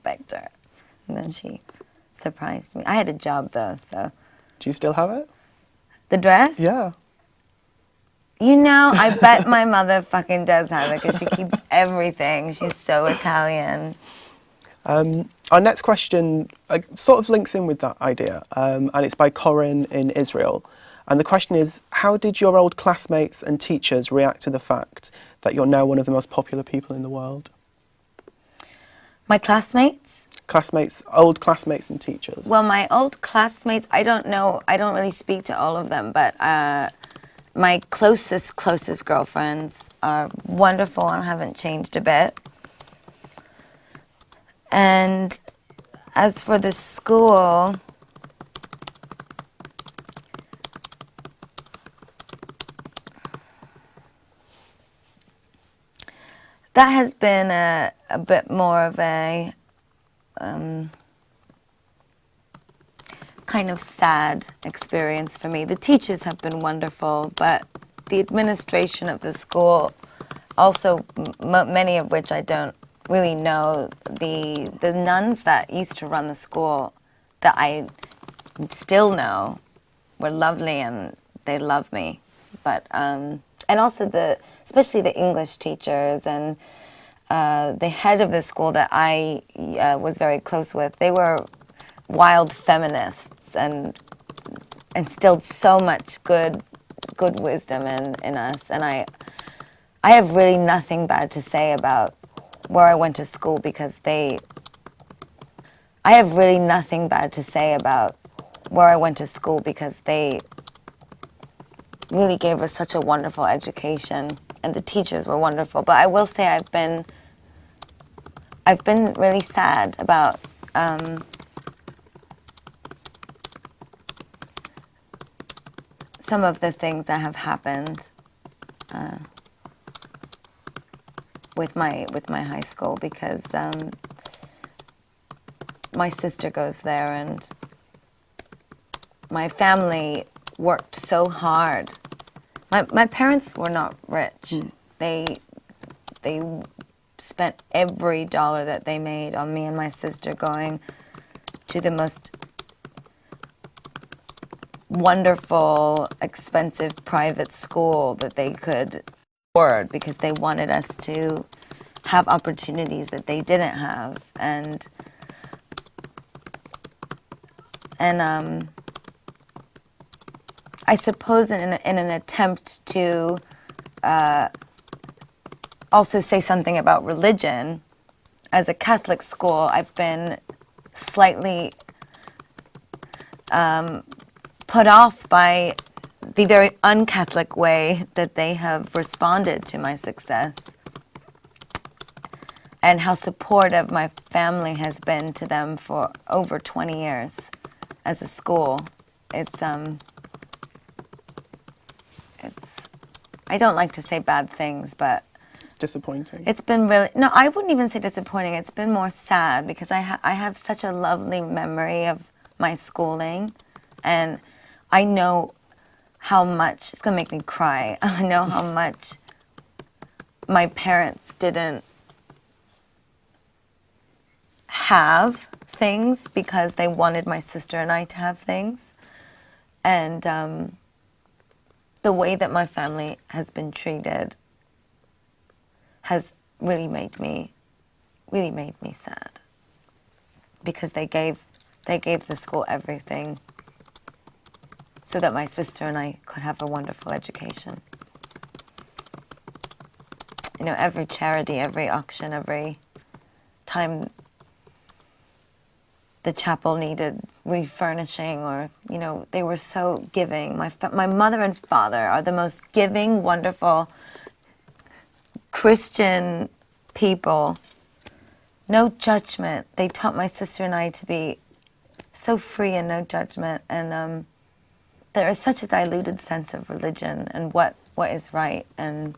begged her. And then she surprised me. I had a job though, so. Do you still have it? The dress? Yeah. You know, I bet my mother fucking does have it because she keeps everything. She's so Italian. Our next question sort of links in with that idea, and it's by Corinne in Israel. And the question is, how did your old classmates and teachers react to the fact that you're now one of the most popular people in the world? My classmates? Old classmates and teachers. Well, my old classmates, I don't know, I don't really speak to all of them, but my closest girlfriends are wonderful and haven't changed a bit. And as for the school, that has been a bit more of a kind of sad experience for me. The teachers have been wonderful, but the administration of the school, also many of which I don't really know, the nuns that used to run the school that I still know were lovely and they love me. But and also especially the English teachers and the head of the school that I was very close with, they were wild feminists and instilled so much good wisdom in us. And I have really nothing bad to say about where I went to school because I have really nothing bad to say about where I went to school because they really gave us such a wonderful education and the teachers were wonderful. But I will say I've been really sad about some of the things that have happened with my high school because my sister goes there and my family worked so hard. My parents were not rich. They spent every dollar that they made on me and my sister going to the most wonderful, expensive private school that they could afford because they wanted us to have opportunities that they didn't have. And I suppose in an attempt to also say something about religion, as a Catholic school, I've been slightly put off by the very un-Catholic way that they have responded to my success and how supportive my family has been to them for over 20 years as a school. It's I don't like to say bad things, but it's disappointing. It's been really, no, I wouldn't even say disappointing. It's been more sad because I have such a lovely memory of my schooling, and I know how much, it's going to make me cry, I know how much my parents didn't have things because they wanted my sister and I to have things. And the way that my family has been treated has really made me sad because they gave the school everything so that my sister and I could have a wonderful education. You know, every charity, every auction, every time the chapel needed refurnishing, or, you know, they were so giving. My mother and father are the most giving, wonderful Christian people. No judgment. They taught my sister and I to be so free and no judgment. And there is such a diluted sense of religion and what is right. And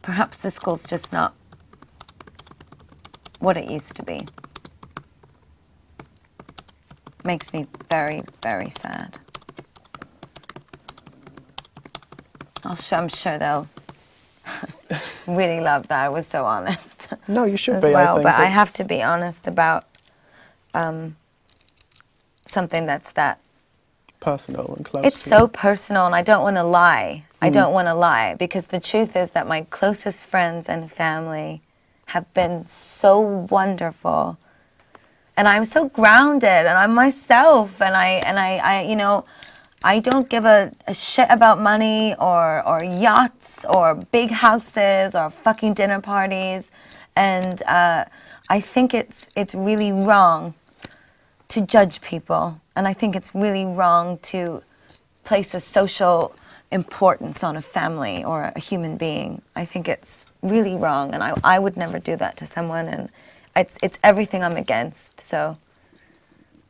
perhaps the school's just not what it used to be. Makes me very, very sad. I'm sure they'll really love that I was so honest. No, you should as be. well. I think But I have to be honest about something that's that personal and close. it's to so you. personal, and I don't want to lie. I don't want to lie, because the truth is that my closest friends and family have been so wonderful, and I'm so grounded, and I'm myself, and I you know, I don't give a shit about money or yachts or big houses or fucking dinner parties, and I think it's really wrong to judge people, and I think it's really wrong to place a social importance on a family or a human being. I think it's really wrong, and I would never do that to someone, and it's everything I'm against. So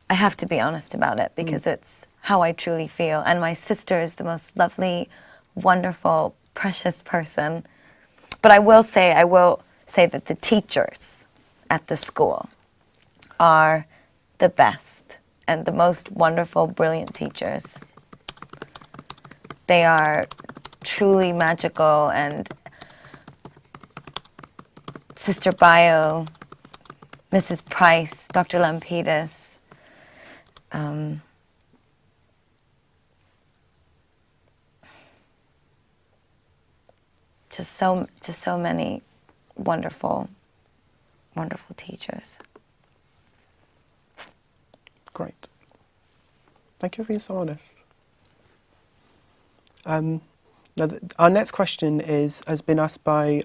I have to be honest about it, because it's how I truly feel. And my sister is the most lovely, wonderful, precious person. But I will say that the teachers at the school are the best and the most wonderful, brilliant teachers. They are truly magical, and Sister Bio, Mrs. Price, Dr. Lampidis, just so many wonderful, wonderful teachers. Great. Thank you for being so honest. Now, our next question has been asked by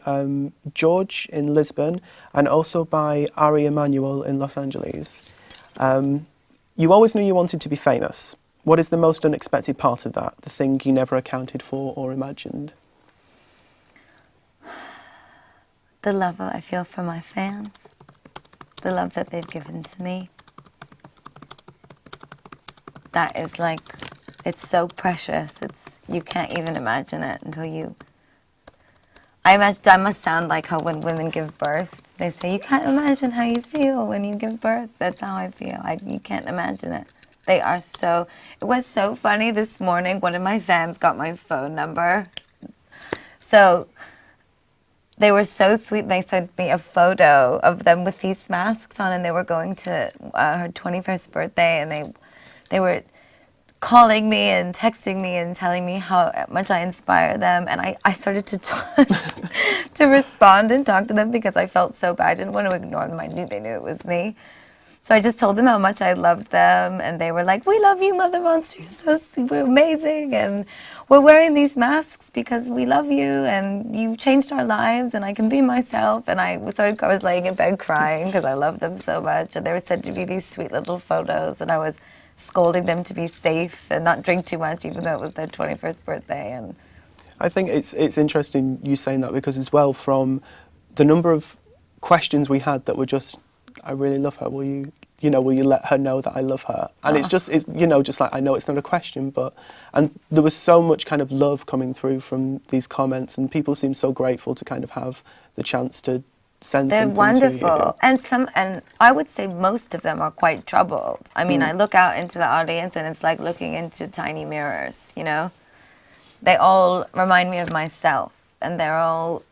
George in Lisbon, and also by Ari Emanuel in Los Angeles. You always knew you wanted to be famous. What is the most unexpected part of that? The thing you never accounted for or imagined? The love I feel for my fans, the love that they've given to me. That is like, it's so precious. You can't even imagine it until you. I must sound like how when women give birth, they say, you can't imagine how you feel when you give birth. That's how I feel. You can't imagine it. They are so, it was so funny this morning. One of my fans got my phone number. So they were so sweet. They sent me a photo of them with these masks on, and they were going to her 21st birthday, and they were calling me and texting me and telling me how much I inspire them, and I started to to respond and talk to them, because I felt so bad. I didn't want to ignore them. I knew they knew it was me. So I just told them how much I loved them, and they were like, we love you, Mother Monster, you're so super amazing, and we're wearing these masks because we love you, and you've changed our lives, and I can be myself. And I was laying in bed crying because I love them so much, and they were sent to me these sweet little photos, and I was scolding them to be safe and not drink too much, even though it was their 21st birthday. And I think it's interesting you saying that, because as well, from the number of questions we had that were just, I really love her, will you let her know that I love her? And it's just like, I know it's not a question, and there was so much kind of love coming through from these comments, and people seem so grateful to kind of have the chance to send they're something wonderful. to you. And I would say most of them are quite troubled. I mean, I look out into the audience, and it's like looking into tiny mirrors, you know? They all remind me of myself, and they're all,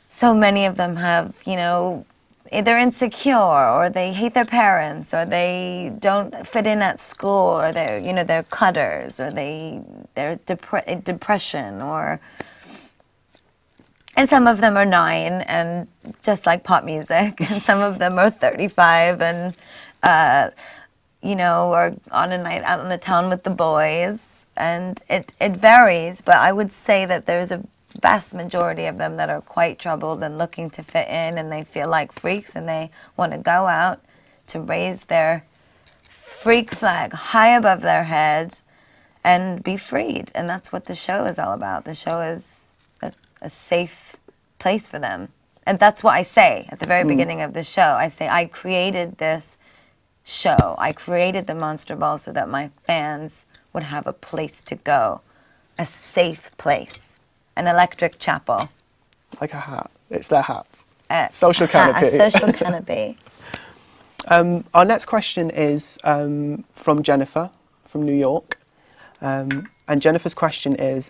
so many of them have, they're insecure, or they hate their parents, or they don't fit in at school, or they're cutters, or they're depression, and some of them are 9 and just like pop music, and some of them are 35 and are on a night out in the town with the boys, and it varies. But I would say that there's a vast majority of them that are quite troubled and looking to fit in, and they feel like freaks, and they want to go out to raise their freak flag high above their head and be freed. And that's what the show is all about. The show is a safe place for them. And that's what I say at the very beginning of the show. I say, I created this show. I created the Monster Ball so that my fans would have a place to go, a safe place, an electric chapel. Like a hat. It's their hat. Social canopy. A social canopy. Our next question is from Jennifer from New York. And Jennifer's question is,